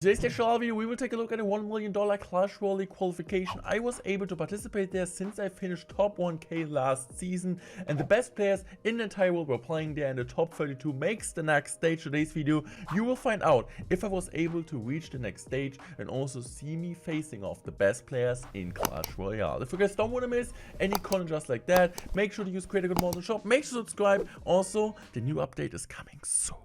Today's CRL video, we will take a look at a $1 million Clash Royale qualification. I was able to participate there since I finished top 1k last season, and the best players in the entire world were playing there, and the top 32 makes the next stage. Today's video, you will find out if I was able to reach the next stage and also see me facing off the best players in Clash Royale. If you guys don't want to miss any content just like that, make sure to use Create a Good Model Shop, make sure to subscribe. Also, the new update is coming soon.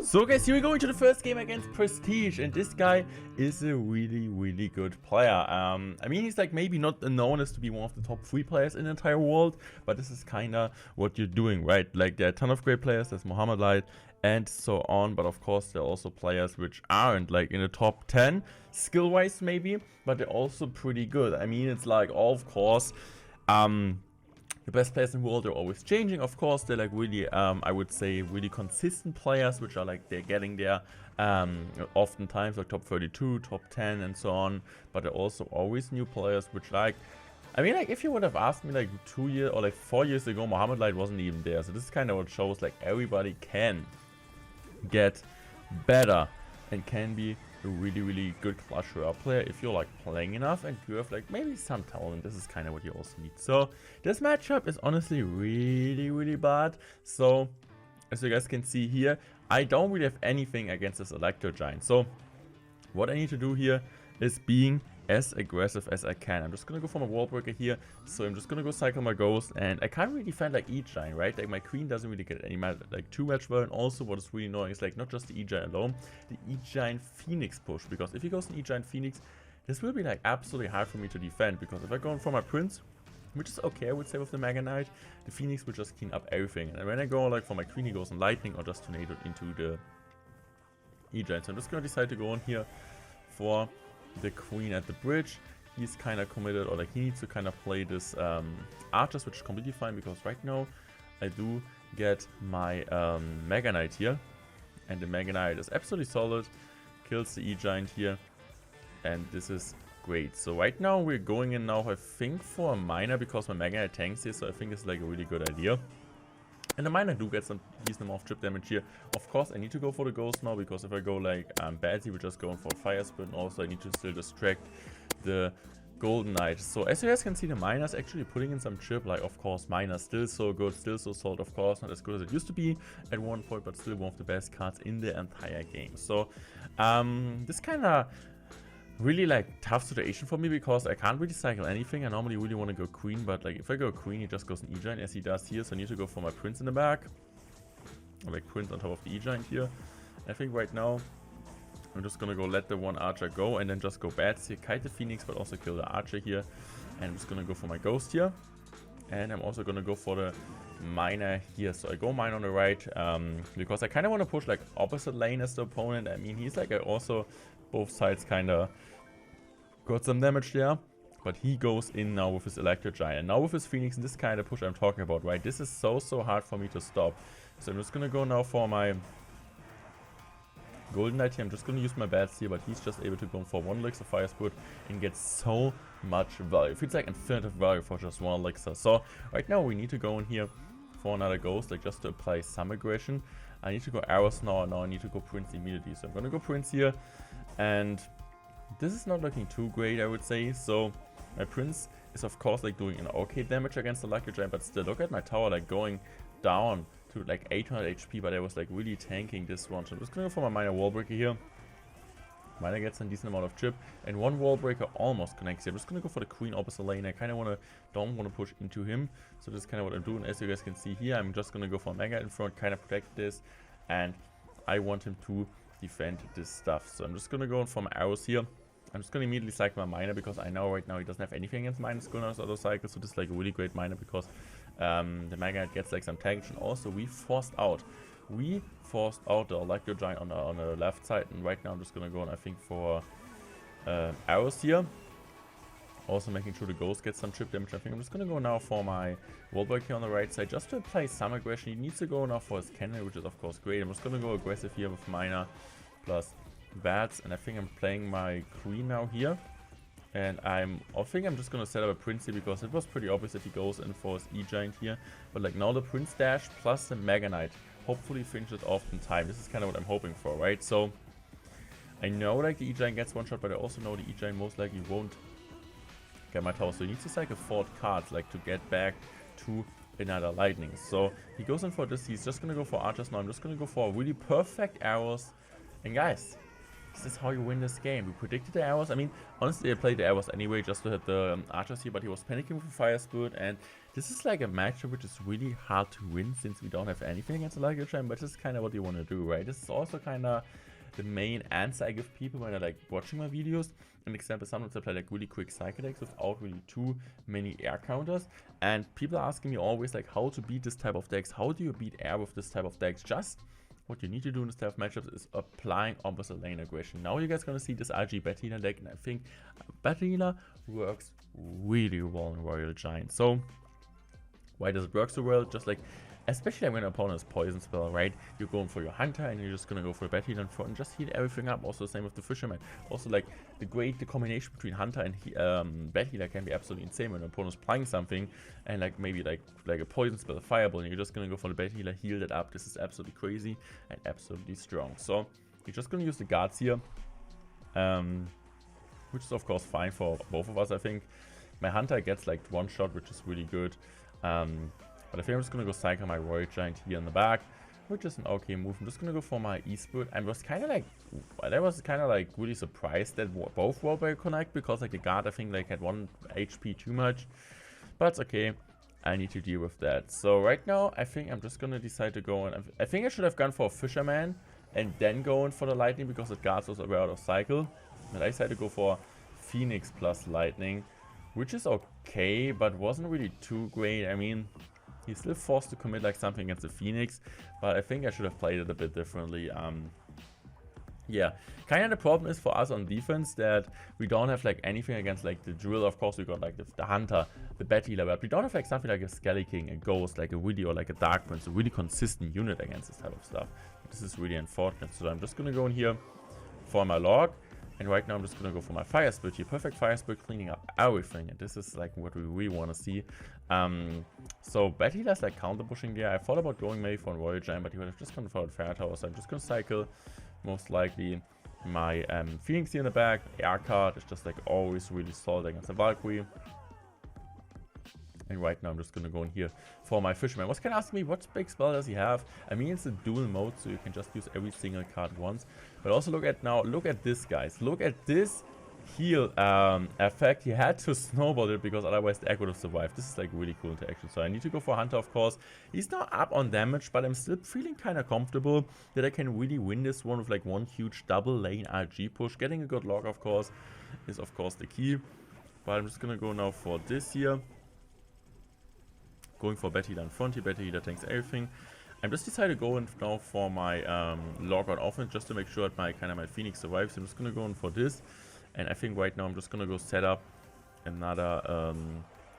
So guys, here we go into the first game against Prestige, and this guy is a really good player. I mean, he's like maybe not known as to be one of the top 3 players in the entire world, but this is kinda what you're doing, right? Like, there are a ton of great players, there's Mohamed Light and so on, but of course there are also players which aren't like in the top 10 skill-wise maybe, but they're also pretty good. I mean, it's like, of course, the best players in the world are always changing, of course. They're like really, I would say, really consistent players, which are like, they're getting there oftentimes, like top 32, top 10, and so on. But there are also always new players, which like, I mean, like, if you would have asked me like 2 years or like 4 years ago, Mohamed Light wasn't even there. So this is kind of what shows like everybody can get better and can be a really good Clash Royale player if you're like playing enough and you have like maybe some talent. This is kind of what you also need. So this matchup is honestly really bad. So as you guys can see here, I don't really have anything against this Electro Giant. So what I need to do here is being as aggressive as I can. I'm just gonna go for my wall breaker here, so I'm just gonna go cycle my ghost, and I can't really defend like E-Giant, right? Like, my queen doesn't really get any like too much well, and also what is really annoying is like not just the E-Giant alone, the E-Giant Phoenix push, because if he goes an E-Giant Phoenix, this will be like absolutely hard for me to defend, because if I go in for my Prince, which is okay I would say with the Mega Knight, the Phoenix will just clean up everything, and when I go like for my queen, he goes in Lightning or just Tornado into the E-Giant. So I'm just gonna decide to go in here for the queen at the bridge. He's kind of committed, or like he needs to kind of play this archers, which is completely fine, because right now I do get my Mega Knight here, and the Mega Knight is absolutely solid, kills the E-Giant here, and this is great. So right now we're going in now, I think, for a miner, because my Mega Knight tanks here, so I think it's like a really good idea. And the miner do get some decent amount of chip damage here. Of course, I need to go for the ghost now, because if I go like bad, he would just go in for a fire spin. Also, I need to still distract the golden knight. So as you guys can see, the miner's actually putting in some chip. Like, of course, miner's still so good, still so solid. Of course, not as good as it used to be at one point, but still one of the best cards in the entire game. So this kind of really like tough situation for me, because I can't really cycle anything. I normally really want to go queen, but like if I go queen, he just goes an E-Giant as he does here. So I need to go for my prince in the back, or like prince on top of the E-Giant here. I think right now I'm just gonna go let the one archer go, and then just go bats here, kite the Phoenix, but also kill the archer here. And I'm just gonna go for my ghost here, and I'm also gonna go for the miner here. So I go mine on the right, because I kind of want to push like opposite lane as the opponent. I mean, he's like also both sides kind of got some damage there, but he goes in now with his Electro Giant. Now with his Phoenix, and this kind of push I'm talking about, right? This is so hard for me to stop. So I'm just gonna go now for my Golden Knight here. I'm just gonna use my bats here, but he's just able to go for one elixir fire split and get so much value. It feels like infinite value for just one elixir. So right now we need to go in here for another ghost, like just to apply some aggression. I need to go arrows now, and now I need to go prince immediately. So I'm gonna go prince here, and this is not looking too great, I would say. So my prince is of course like doing an okay damage against the Lucky Giant, but still look at my tower like going down to like 800 HP, but I was like really tanking this one. So I'm just gonna go for my miner wall breaker here. Miner gets a decent amount of chip, and one wall breaker almost connects here. I'm just gonna go for the queen opposite lane. I kind of don't want to push into him, so this is kind of what I'm doing. As you guys can see here, I'm just gonna go for a mega in front, kind of protect this, and I want him to defend this stuff. So I'm just gonna go in for my arrows here. I'm just gonna immediately cycle my miner, because I know right now he doesn't have anything against minus Gunnar's auto cycle. So this is like a really great miner, because the Mega Knight gets like some tank, and also we forced out the Electro Giant on the left side. And right now I'm just gonna go, and I think for arrows here, also making sure the ghost gets some chip damage. I think I'm just gonna go now for my wall break here on the right side, just to apply some aggression. He needs to go now for his cannon, which is of course great. I'm just gonna go aggressive here with miner plus bats, and I think I'm playing my queen now here. And I think I'm just gonna set up a prince here, because it was pretty obvious that he goes in for his E-Giant here. But like now the prince dash plus the Mega Knight hopefully finishes off in time. This is kind of what I'm hoping for, right? So I know like the E-Giant gets one shot, but I also know the E-Giant most likely won't get my tower. So he needs to cycle 4 cards like to get back to another lightning. So he goes in for this. He's just gonna go for archers now. I'm just gonna go for really perfect arrows. And guys, this is how you win this game. We predicted the arrows. I mean, honestly, I played the arrows anyway just to hit the archers here, but he was panicking for Fire Spirit, and this is like a matchup which is really hard to win since we don't have anything against the Light Giant, but this is kind of what you want to do, right? This is also kind of the main answer I give people when they're like watching my videos. An example, sometimes I play like really quick cycle decks without really too many air counters, and people are asking me always like how to beat this type of decks. How do you beat air with this type of decks? Just what you need to do in this type of matchups is applying opposite lane aggression. Now you guys gonna see this RG Battle Healer deck, and I think Battle Healer works really well in Royal Giant. So why does it work so well? Just like, especially when an opponent is poison spell, right? You're going for your hunter and you're just gonna go for the Battle Healer in front and just heal everything up. Also the same with the Fisherman. Also like the combination between hunter and Battle Healer can be absolutely insane when an opponent is playing something and like maybe like a poison spell, a fireball, and you're just gonna go for the Battle Healer, heal that up. This is absolutely crazy and absolutely strong. So you're just gonna use the guards here, which is of course fine for both of us. I think my hunter gets like one shot, which is really good. But I think I'm just gonna go cycle my Royal Giant here in the back, which is an okay move. I'm just gonna go for my E-Spirit. I was kind of like really surprised that both Warbear connect, because like the guard I think like had 1 HP too much, but it's okay. I need to deal with that. So right now I think I'm just gonna decide to go on. I think I should have gone for a Fisherman and then go in for the Lightning, because the guards was aware out of cycle. But I decided to go for Phoenix plus Lightning, which is okay, but wasn't really too great. I mean, he's still forced to commit like something against the Phoenix, but I think I should have played it a bit differently. Yeah, kind of the problem is for us on defense that we don't have like anything against like the Drill. Of course, we got like the Hunter, the Battle Healer, but we don't have like something like a Skelly King, a Ghost, like a Willy, or like a Dark Prince, a really consistent unit against this type of stuff. This is really unfortunate. So I'm just gonna go in here for my log. And right now I'm just gonna go for my Fire Spirit here. Perfect Fire Spirit, cleaning up everything. And this is like what we really want to see. So Battle Healer's like counter pushing there. I thought about going maybe for a Royal Giant, but he would have just gone for a Fire Tower. So I'm just gonna cycle most likely my Phoenix here in the back. Air card is just like always really solid against the Valkyrie. And right now I'm just gonna go in here for my Fisherman. Was kind of asking me what big spell does he have? I mean, it's a dual mode, so you can just use every single card once. But also look at this, guys. Look at this heal effect. He had to snowball it because otherwise the egg would have survived. This is like really cool interaction. So I need to go for Hunter, of course. He's now up on damage, but I'm still feeling kind of comfortable that I can really win this one with like one huge double lane RG push. Getting a good log, of course, is of course the key. But I'm just gonna go now for this here. Going for Battle Healer in front here. Battle Healer tanks everything. I'm just decided to go in now for my log on offense just to make sure that my Phoenix survives. So I'm just gonna go in for this, and I think right now I'm just gonna go set up another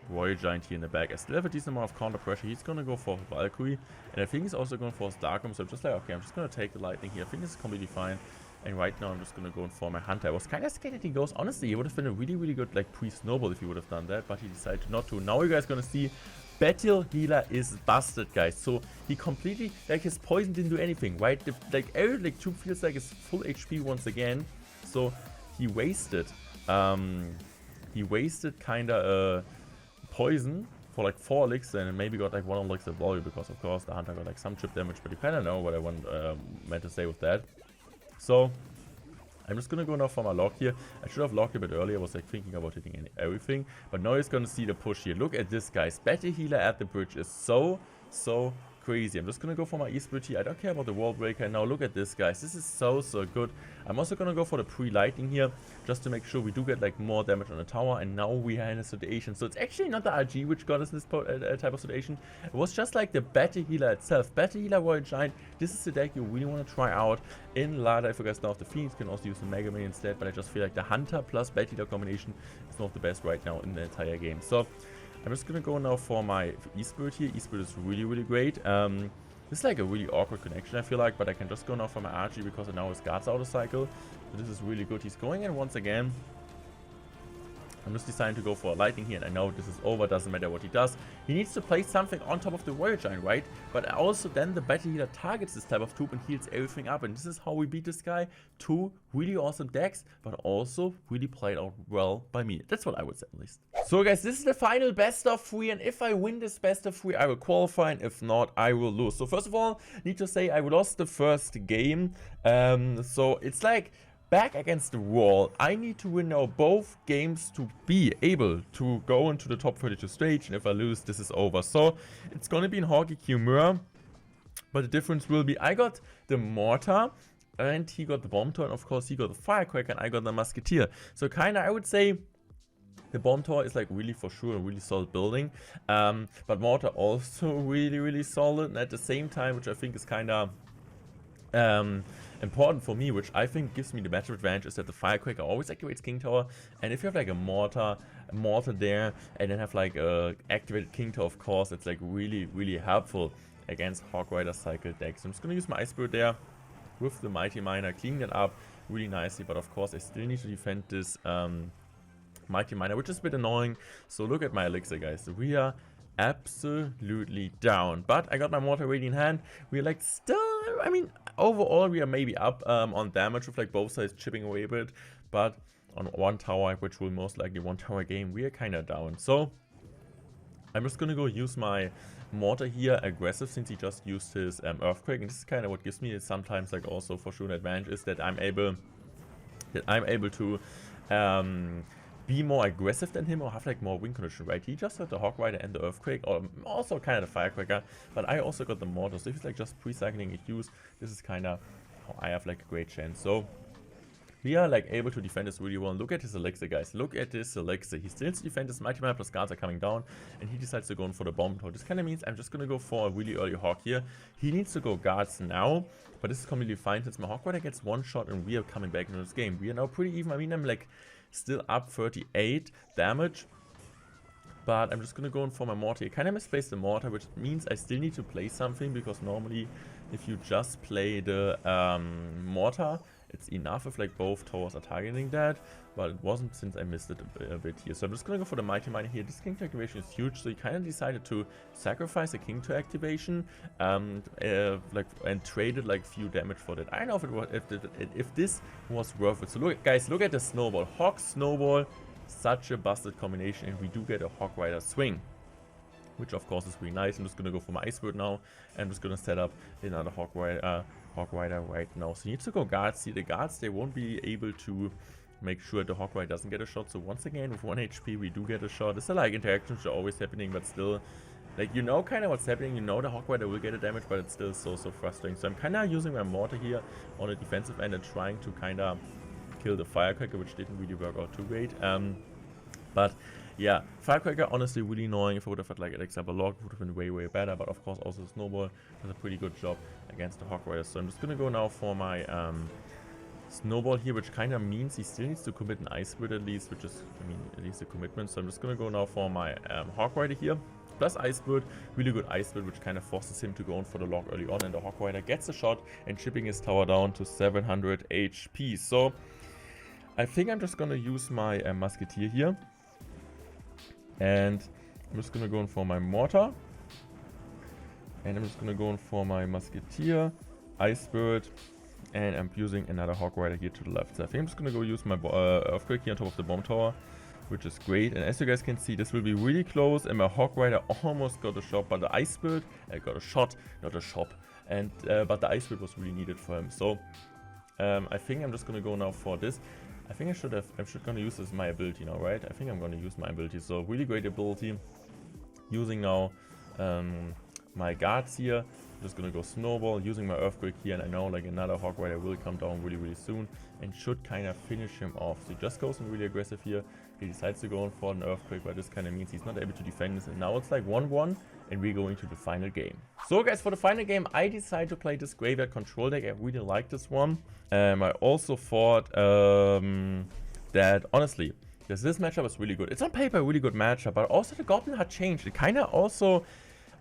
Royal Giant here in the back. I still have a decent amount of counter pressure. He's gonna go for Valkyrie, and I think he's also going for Starcom. So I'm just like, okay, I'm just gonna take the Lightning here. I think this is completely fine. And right now I'm just gonna go in for my Hunter. I was kind of scared that he goes. Honestly, it would have been a really good like pre-snowball if he would have done that, but he decided not to. Now you guys gonna see Battle Healer is busted, guys. So he completely, like, his poison didn't do anything, right? Like every like tube feels like it's full HP once again. So he wasted kinda poison for like 4 elixir, and maybe got like 1 elixir value, because of course the Hunter got like some chip damage, but you kinda know what I meant to say with that. So I'm just gonna go now for my lock here. I should have locked a bit earlier. I was like thinking about hitting everything, but now he's gonna see the push here. Look at this, guys. Battle Healer at the bridge is so crazy. I'm just gonna go for my E-Spirit here. I don't care about the Wall Breaker. Now look at this, guys. This is so good. I'm also gonna go for the pre-lightning here, just to make sure we do get like more damage on the tower. And now we are in a situation. So it's actually not the RG which got us this type of situation. It was just like the Battle Healer itself. Battle Healer Royal Giant. This is the deck you really want to try out in Lada. If you guys know of the Phoenix, you can also use the Mega Man instead. But I just feel like the Hunter plus Battle Healer combination is one of the best right now in the entire game. So I'm just gonna go now for my E-Spirit here. E-Spirit is really great. This is like a really awkward connection, I feel like, but I can just go now for my RG because now his guard's out of cycle. So this is really good. He's going in once again. I'm just deciding to go for a lightning here, and I know this is over, doesn't matter what he does. He needs to place something on top of the warrior giant, right? But also then the battle healer targets this type of tube and heals everything up, and this is how we beat this guy. 2 really awesome decks, but also really played out well by me. That's what I would say at least. So guys, this is the final best of 3, and if I win this best of 3, I will qualify, and if not, I will lose. So first of all, need to say I lost the first game, so it's like back against the wall. I need to win now both games to be able to go into the top 32 stage, and if I lose, this is over. So it's gonna be in Hog Rider, but the difference will be I got the mortar and he got the bomb tower, and of course he got the firecracker and I got the musketeer. So kinda I would say the bomb tower is like really for sure a really solid building, but mortar also really solid, and at the same time, which I think is kinda important for me, which I think gives me the matchup advantage, is that the firecracker always activates king tower, and if you have like a mortar there and then have like a activated king tower, of course it's like really helpful against Hog Rider cycle decks. I'm just gonna use my ice spirit there with the mighty miner, cleaning it up really nicely, but of course I still need to defend this mighty miner, which is a bit annoying. So look at my elixir, guys. We are absolutely down, but I got my mortar ready in hand. We're like still, I mean, overall we are maybe up on damage with like both sides chipping away a bit, but on one tower, which will most likely one tower game, we are kind of down. So I'm just gonna go use my mortar here aggressive, since he just used his earthquake, and this is kind of what gives me sometimes like also for sure an advantage, is that I'm able to be more aggressive than him or have like more win condition, right? He just got the Hog Rider and the Earthquake, or also kind of the Firecracker, but I also got the Mortar, so if he's like just pre-cycling a use, this is kind of how I have like a great chance. So we are like able to defend this really well. Look at his elixir, guys. Look at this elixir. He still needs to defend his mighty miner, plus guards are coming down, and he decides to go in for the bomb tower. This kind of means I'm just gonna go for a really early hawk here. He needs to go guards now, but this is completely fine since my Hog Rider gets one shot and we are coming back into this game. We are now pretty even. I mean, I'm like still up 38 damage, but I'm just gonna go in for my mortar. I kind of misplaced the mortar, which means I still need to play something, because normally if you just play the mortar, it's enough if like both towers are targeting that, but it wasn't since I missed it a bit here. So I'm just gonna go for the mighty miner here. This king to activation is huge, so he kind of decided to sacrifice a king to activation and traded like few damage for that. I don't know if it was, if this was worth it. So look, guys, look at the snowball. Hog snowball, such a busted combination, and we do get a Hog Rider swing, which of course is really nice. I'm just gonna go for my ice bird now, and I'm just gonna set up another Hog Rider right now. So he needs to go guards. See, the guards, they won't be able to make sure the Hog Rider doesn't get a shot. So once again, with 1 HP, we do get a shot. It's like interactions are always happening, but still, like, you know kind of what's happening. You know the Hog Rider will get a damage, but it's still so frustrating. So I'm kind of using my mortar here on the defensive end and trying to kind of kill the firecracker, which didn't really work out too great. But yeah, firecracker honestly really annoying. If I would have had like an example log, it would have been way better. But of course also snowball does a pretty good job against the Hog Rider. So I'm just gonna go now for my snowball here, which kind of means he still needs to commit an ice bird at least, which is, I mean, at least a commitment. So I'm just gonna go now for my Hog Rider here, plus ice bird, really good ice bird, which kind of forces him to go in for the log early on, and the Hog Rider gets a shot and chipping his tower down to 700 HP. So I think I'm just gonna use my musketeer here, and I'm just gonna go in for my mortar, and I'm just gonna go in for my musketeer, ice bird, and I'm using another Hog Rider here to the left. So I think I'm just gonna go use my earthquake here on top of the bomb tower, which is great. And as you guys can see, this will be really close, and my Hog Rider almost got a shot, but the ice bird got a shot, not a shot, and but the ice bird was really needed for him. So I think I'm just gonna go now for this. I think I should gonna use this as my ability now, right? I think I'm gonna use my ability. So really great ability. Using now my guards here. I'm just gonna go snowball, using my earthquake here, and I know like another Hog Rider will come down really soon and should kind of finish him off. So he just goes in really aggressive here. He decides to go in for an earthquake, but this kind of means he's not able to defend this, and now it's like 1-1 and we're going to the final game. So guys, for the final game I decided to play this graveyard control deck. I really like this one. I also thought that honestly, because this matchup was really good. It's on paper a really good matchup, but also the goblin had changed. It kind of also,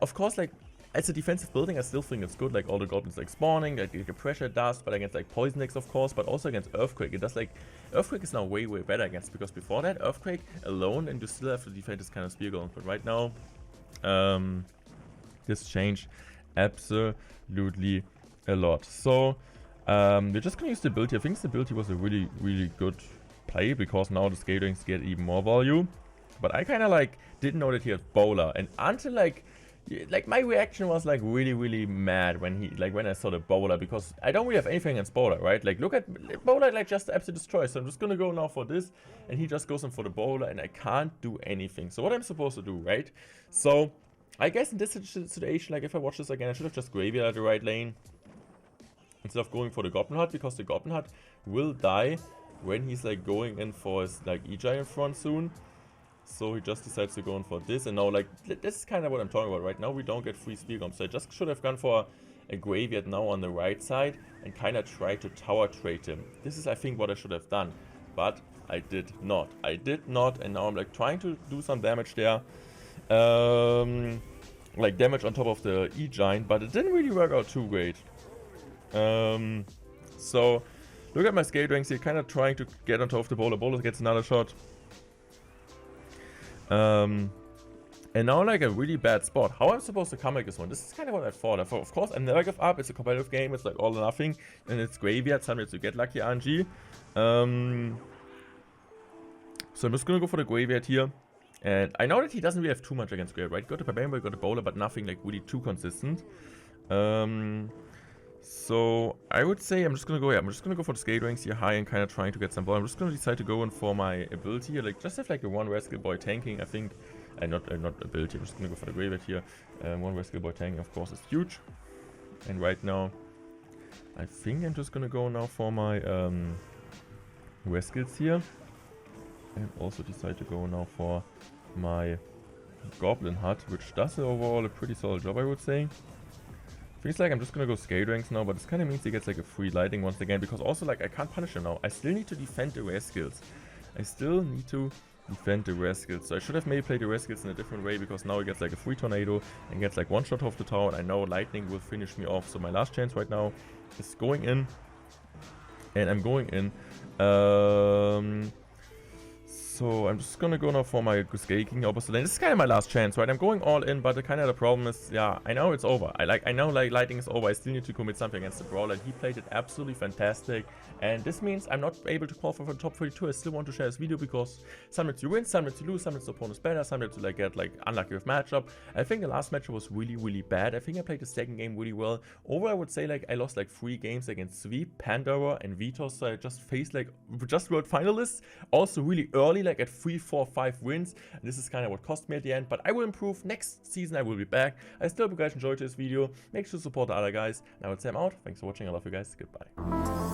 of course, like as a defensive building, I still think it's good. Like all the goblins like spawning, like the pressure it does, but against like poison decks of course, but also against Earthquake, it does like Earthquake is now way better against, because before that Earthquake alone and you still have to defend this kind of spear golem. But right now, this changed absolutely a lot. So we're just gonna use stability. I think stability was a really good play, because now the Scatterings get even more value. But I kind of like didn't know that he had bowler, and until like my reaction was like really mad when I saw the bowler, because I don't really have anything against bowler, right? Like look at bowler, like just absolutely destroy. So I'm just gonna go now for this, and he just goes in for the bowler, and I can't do anything. So what I'm supposed to do, right? So I guess in this situation, like if I watch this again, I should have just graveyard the right lane instead of going for the Goblin Hut, because the Goblin Hut will die when he's like going in for his like E-Giant front soon. So he just decides to go in for this, and now like this is kind of what I'm talking about. Right now we don't get free spear golems, so I just should have gone for a graveyard now on the right side and kind of try to tower trade him. This is I think what I should have done, but I did not. And now I'm like trying to do some damage there, like damage on top of the E-Giant, but it didn't really work out too great. So look at my Scatterings here, kind of trying to get on top of the bowler. Bowler gets another shot. And now like a really bad spot. How I'm supposed to come like this one? This is kind of what I thought. Of course, I never give up. It's a competitive game. It's like all or nothing, and it's graveyard. Sometimes you get lucky RNG. So I'm just gonna go for the graveyard here. And I know that he doesn't really have too much against graveyard, right? Got the Barbarian, got the bowler, but nothing like really too consistent. So I would say I'm just gonna go. Yeah, I'm just gonna go for the Scatterings here high and kind of trying to get some ball. I'm just gonna decide to go in for my ability here, like just have like a one Rascal Boy tanking. I think, not ability. I'm just gonna go for the graveyard here. One Rascal Boy tanking, of course, is huge. And right now, I think I'm just gonna go now for my Rascals here, and also decide to go now for my Goblin Hut, which does overall a pretty solid job, I would say. Feels like I'm just gonna go Scatterings now, but this kind of means he gets like a free lighting once again, because also like I can't punish him now. I still need to defend the Rascals. So I should have maybe played the Rascals in a different way, because now he gets like a free tornado and gets like one shot off the tower, and I know lightning will finish me off. So my last chance right now is going in, and I'm going in. So I'm just gonna go now for my King opposite lane. This is kind of my last chance, right? I'm going all in, but the kind of the problem is, yeah, I know it's over. I know like lighting is over. I still need to commit something against the brawler, and he played it absolutely fantastic. And this means I'm not able to qualify for the top 32. I still want to share this video, because sometimes you win, sometimes you lose, sometimes the opponent is better, sometimes you like get like unlucky with matchup. I think the last matchup was really bad. I think I played the second game really well. Overall, I would say like I lost like 3 games against Sweep, Pandora, and Vitos. So I just faced like just world finalists, also really early, like at 3, 4, 5 wins. And this is kind of what cost me at the end, but I will improve. Next season I will be back. I still hope you guys enjoyed this video. Make sure to support the other guys, and I would say I'm out. Thanks for watching. I love you guys. Goodbye.